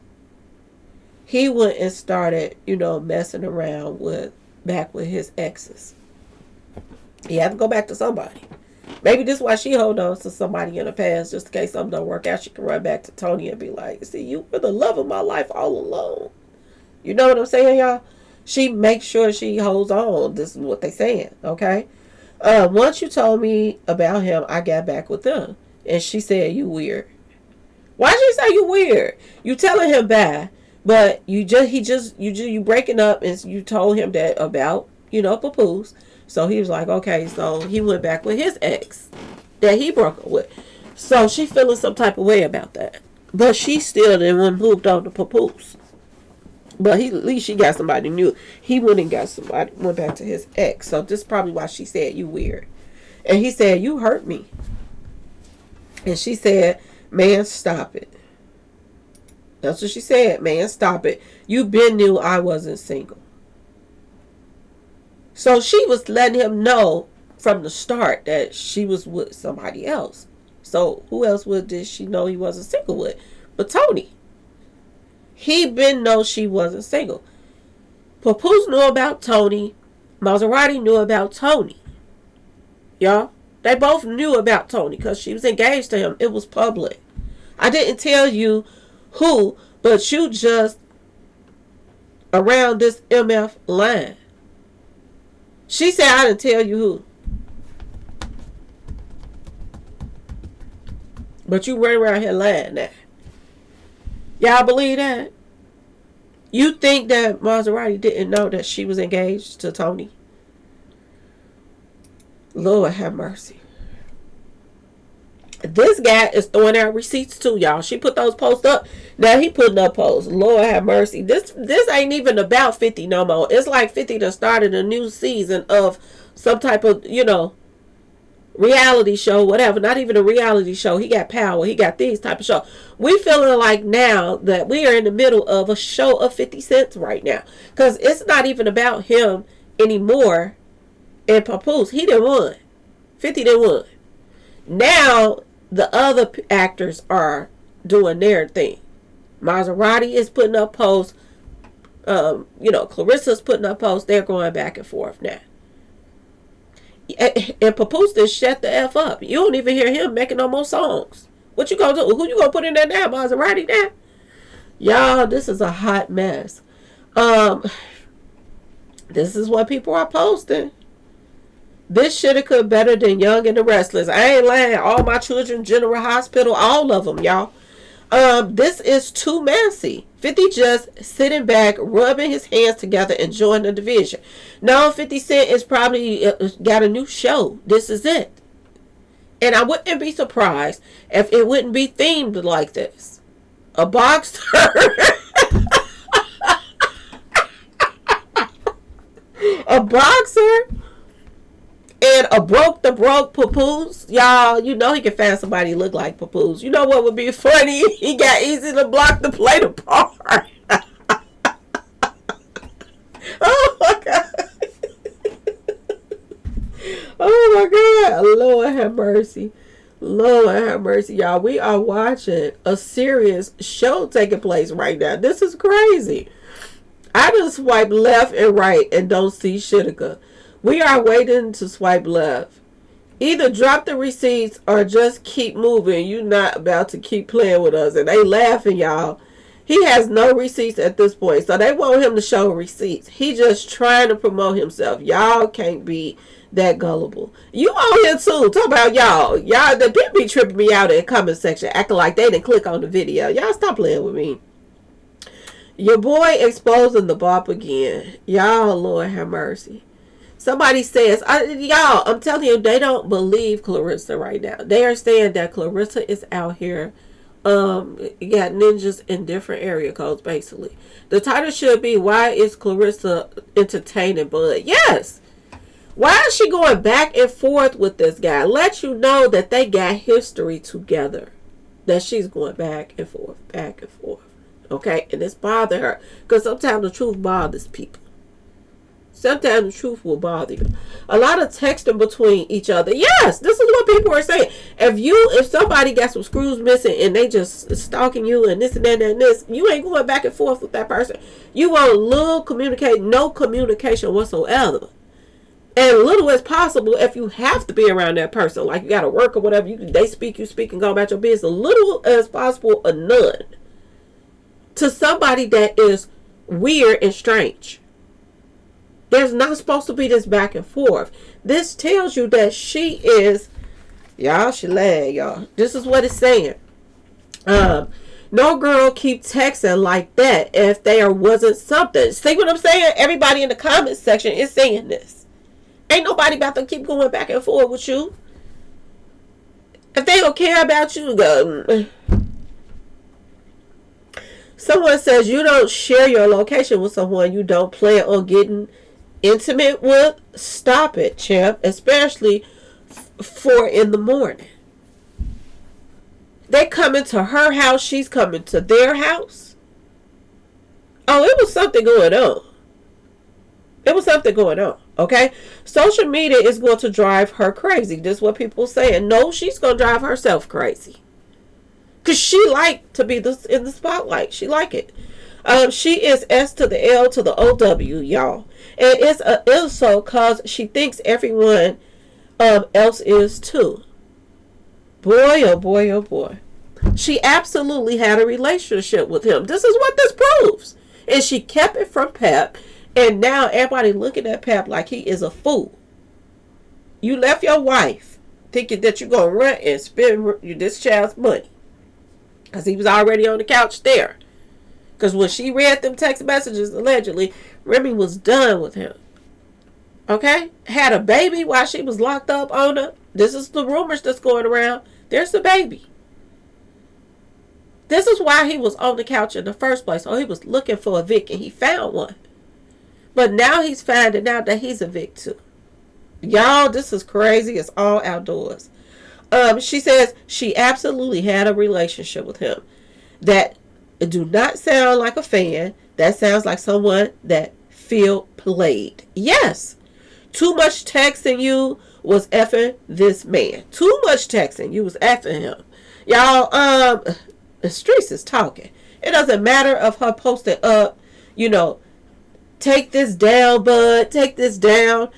he went and started, messing around back with his exes. He had to go back to somebody. Maybe this is why she hold on to somebody in the past, just in case something don't work out. She can run back to Tony and be like, see, you were the love of my life all along. You know what I'm saying, y'all? She makes sure she holds on. This is what they saying, okay? Once you told me about him, I got back with them. And she said, you weird. Why she say you weird? You telling him bye, but you breaking up and you told him that about, Papoose. So he was like, okay, so he went back with his ex that he broke up with. So she feeling some type of way about that. But she still didn't moved on to Papoose. But at least she got somebody new. He went and got somebody, went back to his ex. So this is probably why she said, you weird. And he said, you hurt me. And she said, man, stop it. That's what she said, man, stop it. You been knew I wasn't single. So she was letting him know from the start that she was with somebody else. So who else did she know he wasn't single with? But Tony. He been know she wasn't single. Papoose knew about Tony. Maserati knew about Tony. Y'all. They both knew about Tony because she was engaged to him. It was public. I didn't tell you who, but you just around this MF line. She said, I didn't tell you who. But you run around here lying now. Y'all believe that? You think that Maserati didn't know that she was engaged to Tony? Lord have mercy. This guy is throwing out receipts too, y'all. She put those posts up. Now he putting up posts. Lord have mercy. This ain't even about 50 no more. It's like 50 that started a new season of some type of, reality show, whatever. Not even a reality show. He got power. He got these type of show. We feeling like now that we are in the middle of a show of 50 Cent right now. Because it's not even about him anymore and Papoose. He done won. 50 done won. Now the other actors are doing their thing. Maserati is putting up posts. Clarissa's putting up posts. They're going back and forth now. And Papoose just shut the F up. You don't even hear him making no more songs. What you gonna do? Who you gonna put in there now? Maserati now? Y'all, this is a hot mess. This is what people are posting. This shoulda could better than Young and the Restless. I ain't lying. All my children, General Hospital, all of them, y'all. This is too messy. 50 just sitting back, rubbing his hands together, enjoying the division. No, 50 Cent is probably got a new show. This is it. And I wouldn't be surprised if it wouldn't be themed like this. A boxer. A boxer said a broke the broke papoose. Y'all, you know he can find somebody who look like papoose. You know what would be funny? He got easy to block the plate apart. Oh my God. Oh my God. Lord have mercy. Lord have mercy, y'all. We are watching a serious show taking place right now. This is crazy. I just swipe left and right and don't see Shitika. We are waiting to swipe left. Either drop the receipts or just keep moving. You not about to keep playing with us. And they laughing, y'all. He has no receipts at this point. So they want him to show receipts. He just trying to promote himself. Y'all can't be that gullible. You on here too. Talk about y'all. Y'all, the people be tripping me out in the comment section. Acting like they didn't click on the video. Y'all stop playing with me. Your boy exposing the bop again. Y'all, Lord have mercy. Somebody says, y'all, I'm telling you, they don't believe Clarissa right now. They are saying that Clarissa is out here. You got ninjas in different area codes, basically. The title should be, why is Clarissa entertaining Bud? Yes. Why is she going back and forth with this guy? Let you know that they got history together. That she's going back and forth, back and forth. Okay? And it's bothering her. Because sometimes the truth bothers people. Sometimes the truth will bother you. A lot of texting between each other. Yes, this is what people are saying. If somebody got some screws missing and they just stalking you and this and that and this, you ain't going back and forth with that person. You want little no communication whatsoever. And little as possible, if you have to be around that person, like you got to work or whatever, they speak, you speak, and go about your business. Little as possible or none. To somebody that is weird and strange. There's not supposed to be this back and forth. This tells you that she is, y'all, she lying, y'all. This is what it's saying. No girl keep texting like that if there wasn't something. See what I'm saying? Everybody in the comments section is saying this. Ain't nobody about to keep going back and forth with you. If they don't care about you, go. Someone says you don't share your location with someone you don't plan on getting intimate with. Stop it, champ. Especially 4 in the morning. They coming to her house. She's coming to their house. Oh, it was something going on. It was something going on. Okay? Social media is going to drive her crazy. This is what people are saying. No, she's going to drive herself crazy. Because she like to be in the spotlight. She like it. She is S to the L to the OW, y'all. And it's also because she thinks everyone else is too. Boy, oh boy, oh boy. She absolutely had a relationship with him. This is what this proves. And she kept it from Pep. And now everybody looking at Pep like he is a fool. You left your wife thinking that you're going to run and spend this child's money. Because he was already on the couch there. Because when she read them text messages, allegedly, Remy was done with him. Okay? Had a baby while she was locked up on her. This is the rumors that's going around. There's the baby. This is why he was on the couch in the first place. Oh, he was looking for a Vic and he found one. But now he's finding out that he's a Vic too. Y'all, this is crazy. It's all outdoors. She says she absolutely had a relationship with him. That do not sound like a fan. That sounds like someone that feel played. Yes. Too much texting you was effing this man. Too much texting you was effing him. Y'all, the streets is talking. It doesn't matter of her posting up, take this down, bud. Take this down.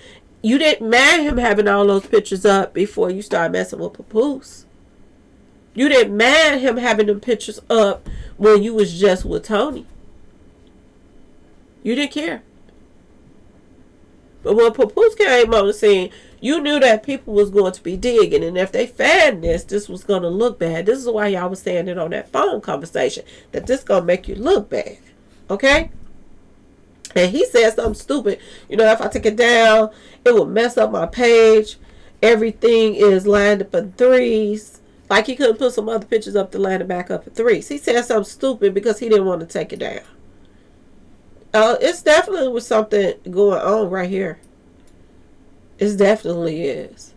You didn't mind him having all those pictures up before you started messing with Papoose. You didn't mind him having them pictures up when you was just with Tony. You didn't care. But when Papoose came on the scene, you knew that people was going to be digging. And if they found this was going to look bad. This is why y'all was saying it on that phone conversation. That this going to make you look bad. Okay? And he said something stupid. If I take it down, it will mess up my page. Everything is lined up in threes. Like he couldn't put some other pictures up to line it back up in threes. He said something stupid because he didn't want to take it down. It's definitely was something going on right here. It definitely is.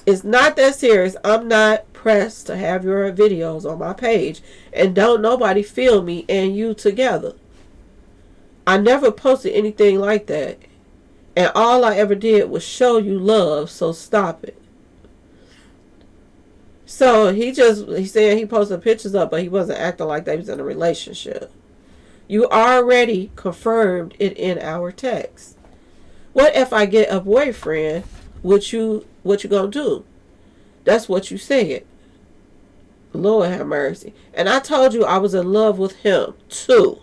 It's not that serious. I'm not pressed to have your videos on my page. And don't nobody film me and you together. I never posted anything like that. And all I ever did was show you love, so stop it. So he said he posted pictures up, but he wasn't acting like they was in a relationship. You already confirmed it in our text. What if I get a boyfriend? What you gonna do? That's what you said. Lord have mercy. And I told you I was in love with him too.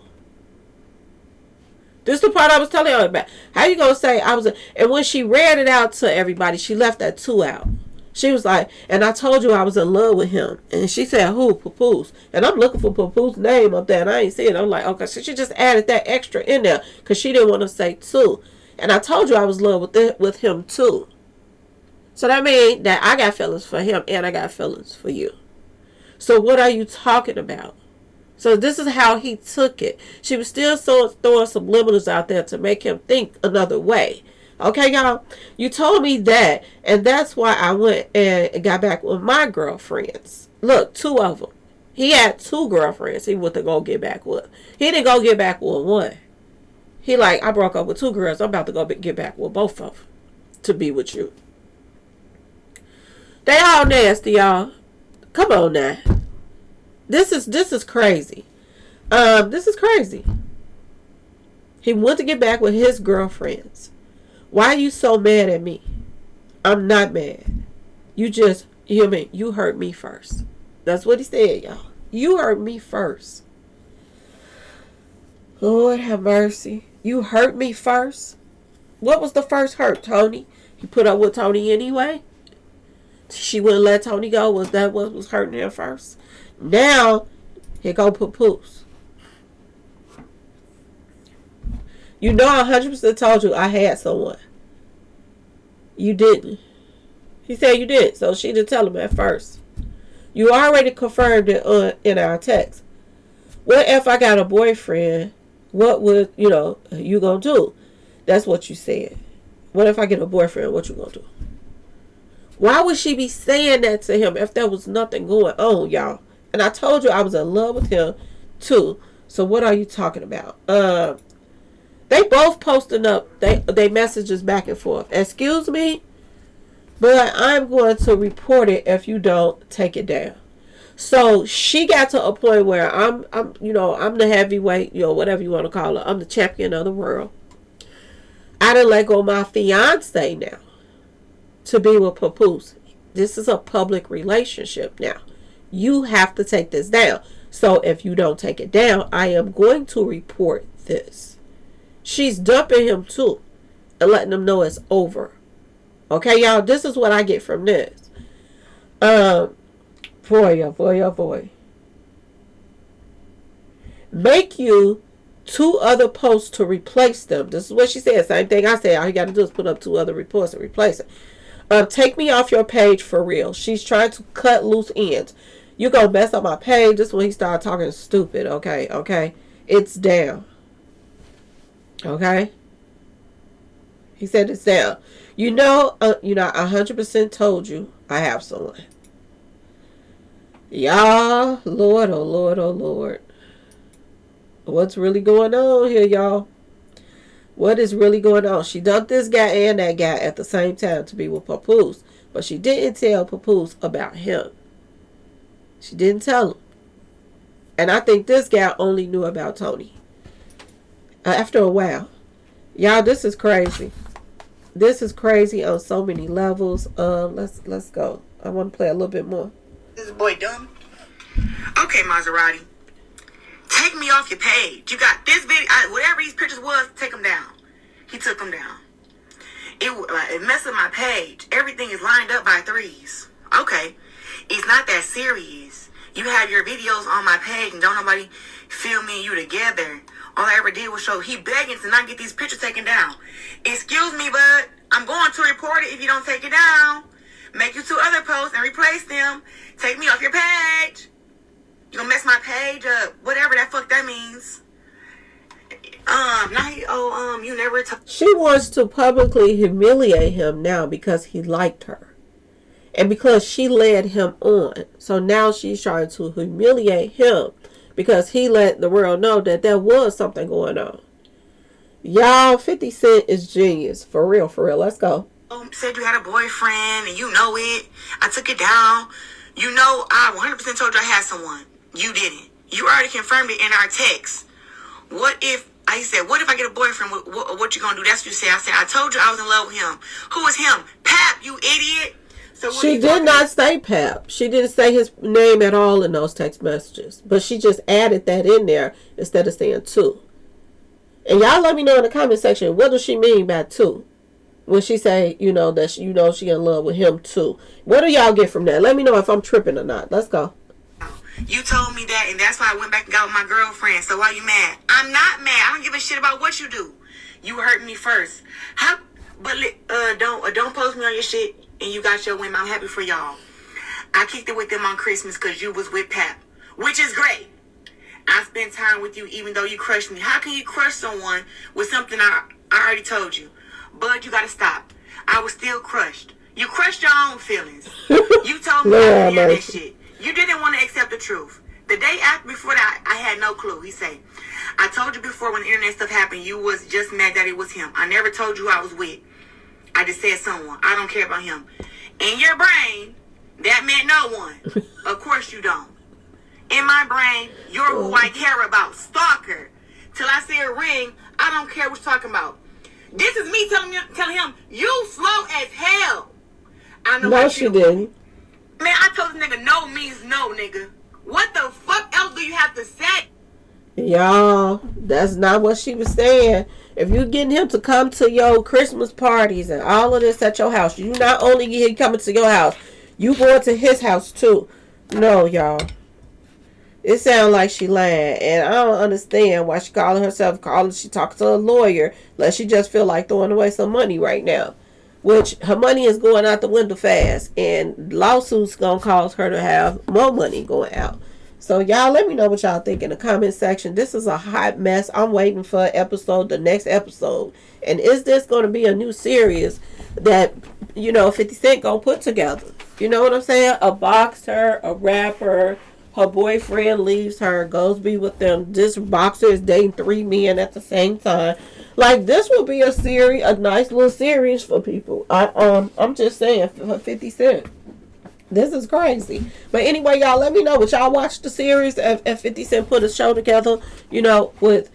This is the part I was telling you about. How you gonna say I was and when she read it out to everybody, she left that 2 out. She was like, and I told you I was in love with him. And she said, who? Papoose. And I'm looking for Papoose name up there, and I ain't see it. I'm like, okay, so she just added that extra in there because she didn't want to say two. And I told you I was in love with him too. So that means that I got feelings for him and I got feelings for you. So what are you talking about? So this is how he took it. She was still throwing some subliminals out there to make him think another way. Okay, y'all? You told me that, and that's why I went and got back with my girlfriends. Look, 2 of them. He had 2 girlfriends he went to go get back with. He didn't go get back with one. He like, I broke up with 2 girls. I'm about to go get back with both of them to be with you. They all nasty, y'all. Come on now. This is crazy. This is crazy. He went to get back with his girlfriends. Why are you so mad at me? I'm not mad. You hurt me first. That's what he said, y'all. You hurt me first. Lord have mercy. You hurt me first? What was the first hurt, Tony? He put up with Tony anyway? She wouldn't let Tony go. Was that what was hurting him first? Now, here go Papoose. You know I 100% told you I had someone. You didn't. He said you did. So she didn't tell him at first. You already confirmed it in our text. What if I got a boyfriend? What would, you gonna do? That's what you said. What if I get a boyfriend? What you gonna do? Why would she be saying that to him if there was nothing going on, y'all? And I told you I was in love with him too. So what are you talking about? They both posting up they messages back and forth. Excuse me, but I'm going to report it if you don't take it down. So she got to a point where I'm the heavyweight, whatever you want to call it. I'm the champion of the world. I done let go of my fiance now to be with Papoose. This is a public relationship now. You have to take this down. So if you don't take it down, I am going to report this. She's dumping him too and letting him know it's over. Okay, y'all, this is what I get from this. Boy, oh boy, oh boy. Make you 2 other posts to replace them. This is what she said. Same thing I said. All you got to do is put up 2 other reports and replace it. Take me off your page for real. She's trying to cut loose ends. You gonna mess up my page. This is when he started talking stupid. Okay. It's down. Okay. He said it's down. I 100% told you I have someone. Y'all, Lord, oh Lord, oh Lord. What's really going on here, y'all? What is really going on? She dumped this guy and that guy at the same time to be with Papoose. But she didn't tell Papoose about him. She didn't tell him. And I think this guy only knew about Tony. After a while. Y'all, this is crazy. This is crazy on so many levels. Let's go. I want to play a little bit more. This boy dumb. Okay, Maserati. Take me off your page. You got this video, whatever these pictures was, take them down. He took them down. It messed up my page. Everything is lined up by 3s. Okay. It's not that serious. You have your videos on my page and don't nobody film me and you together. All I ever did was show he begging to not get these pictures taken down. Excuse me, bud. I'm going to report it if you don't take it down. Make you 2 other posts and replace them. Take me off your page. You gonna mess my page up. Whatever that fuck that means. You never told. She wants to publicly humiliate him now because he liked her. And because she led him on. So now she's trying to humiliate him because he let the world know that there was something going on. Y'all, 50 Cent is genius. For real, for real. Let's go. Said you had a boyfriend and you know it. I took it down. You know, I 100% told you I had someone. You didn't. You already confirmed it in our text. What if I get a boyfriend? What you gonna do? That's what you say. I said, I told you I was in love with him. Who is him? Pap, you idiot. So she did not say Pap. She didn't say his name at all in those text messages. But she just added that in there instead of saying two. And y'all let me know in the comment section, what does she mean by two? When she say, that she in love with him too. What do y'all get from that? Let me know if I'm tripping or not. Let's go. You told me that, and that's why I went back and got with my girlfriend. So why you mad? I'm not mad. I don't give a shit about what you do. You hurt me first. Don't post me on your shit, and you got your women. I'm happy for y'all. I kicked it with them on Christmas because you was with Pap, which is great. I spent time with you even though you crushed me. How can you crush someone with something I already told you? Bud, you gotta stop. I was still crushed. You crushed your own feelings. You told me I didn't hear this shit. You didn't want to accept the truth. The day before that, I had no clue. He said, I told you before when the internet stuff happened, you was just mad that it was him. I never told you who I was with. I just said someone. I don't care about him. In your brain, that meant no one. Of course you don't. In my brain, you're who I care about. Stalker. Till I see a ring, I don't care what you're talking about. This is me telling him, you slow as hell. I know. No, she didn't. Man, I told this nigga no means no, nigga. What the fuck else do you have to say? Y'all, that's not what she was saying. If you getting him to come to your Christmas parties and all of this at your house, you not only get him coming to your house, you going to his house too. No, y'all. It sounds like she lying, and I don't understand why she she talking to a lawyer, unless she just feel like throwing away some money right now. Which, her money is going out the window fast, and lawsuits gonna cause her to have more money going out. So y'all let me know what y'all think in the comment section. This is a hot mess. I'm waiting for the next episode. And is this going to be a new series that, 50 Cent gonna put together? You know what I'm saying? A boxer, a rapper, her boyfriend leaves her, goes be with them. This boxer is dating 3 men at the same time. Like, this will be a nice little series for people. I'm just saying, for 50 Cent. This is crazy. But anyway, y'all, let me know. Would y'all watch the series if 50 Cent put a show together, with,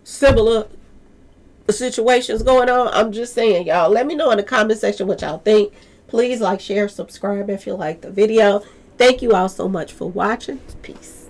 similar situations going on? I'm just saying, y'all. Let me know in the comment section what y'all think. Please like, share, subscribe if you like the video. Thank you all so much for watching. Peace.